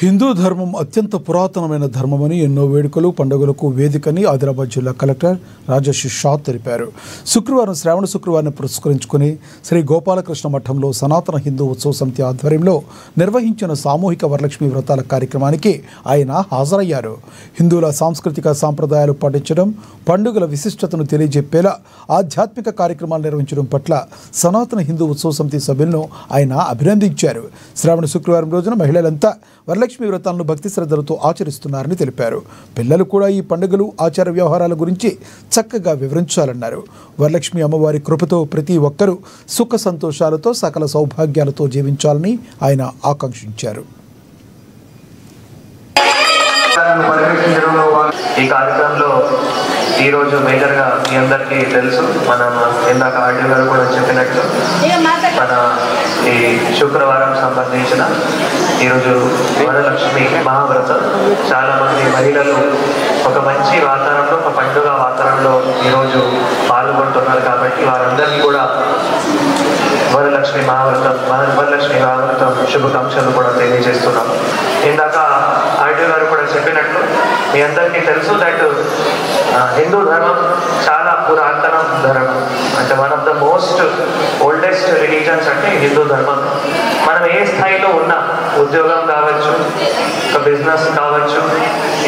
హిందూ ధర్మం అత్యంత పురాతనమైన ధర్మమని ఎన్నో వేడుకలు పండుగలకు వేదికని ఆదిలాబాద్ జిల్లా కలెక్టర్ రాజశేష్ షా తెలిపారు. శుక్రవారం శ్రావణ శుక్రవారాన్ని పురస్కరించుకుని శ్రీ గోపాలకృష్ణ మఠంలో సనాతన హిందూ ఉత్సవ సమితి ఆధ్వర్యంలో నిర్వహించిన సామూహిక వరలక్ష్మి వ్రతాల కార్యక్రమానికి ఆయన హాజరయ్యారు. హిందువుల సాంస్కృతిక సాంప్రదాయాలు పాటించడం, పండుగల విశిష్టతను తెలియజెప్పేలా ఆధ్యాత్మిక కార్యక్రమాలు నిర్వహించడం పట్ల సనాతన హిందూ ఉత్సవ సమితి సభ్యులను ఆయన అభినందించారు. శ్రావణ శుక్రవారం రోజున మహిళలంతా వరలక్ష్మి వ్రతాలను భక్తి శ్రద్ధలతో ఆచరిస్తున్నారని తెలిపారు. పిల్లలు కూడా ఈ పండుగలు ఆచార వ్యవహారాల గురించి చక్కగా వివరించాలన్నారు. వరలక్ష్మి అమ్మవారి కృపతో ప్రతి ఒక్కరూ సుఖ సంతోషాలతో సకల సౌభాగ్యాలతో జీవించాలని ఆయన ఆకాంక్షించారు. ఈ కార్యక్రమంలో ఈరోజు మేజర్గా మీ అందరికీ తెలుసు, మనం ఇందాక ఆర్డీ గారు కూడా చెప్పినట్లు మన ఈ శుక్రవారం సంబంధించిన ఈరోజు వరలక్ష్మి మహావ్రతం. చాలామంది మహిళలు ఒక మంచి వాతావరణంలో, ఒక పండుగ వాతావరణంలో ఈరోజు పాల్గొంటున్నారు. కాబట్టి వారందరికీ కూడా వరలక్ష్మి మహావ్రతం శుభాకాంక్షలు కూడా తెలియజేస్తున్నాం. ఇందాక ఆర్డీ గారు కూడా చెప్పినట్లు మీ అందరికీ తెలుసు దట్ హిందూ ధర్మం చాలా పురాతన ధర్మం, అంటే one of the most oldest religions అంటే హిందూ ధర్మం. మనం ఏ స్థాయిలో ఉన్నా, ఉద్యోగం కావచ్చు, ఒక బిజినెస్ కావచ్చు,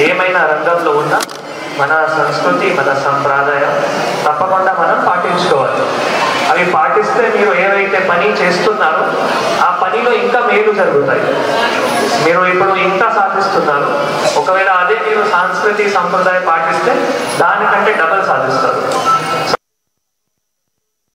ఏమైనా రంగంలో ఉన్నా మన సంస్కృతి, మన సంప్రదాయం తప్పకుండా మనం పాటించుకోవాలి. అవి పాటిస్తే మీరు ఏవైతే పని చేస్తున్నారో ఆ పనిలో ఇంకా మేలు జరుగుతాయి. మీరు ఇప్పుడు ఇంకా సాధిస్తున్నారు, ఒకవేళ అదే మీరు సంస్కృతి సంప్రదాయం పాటిస్తే దానికంటే డబల్ సాధిస్తారు.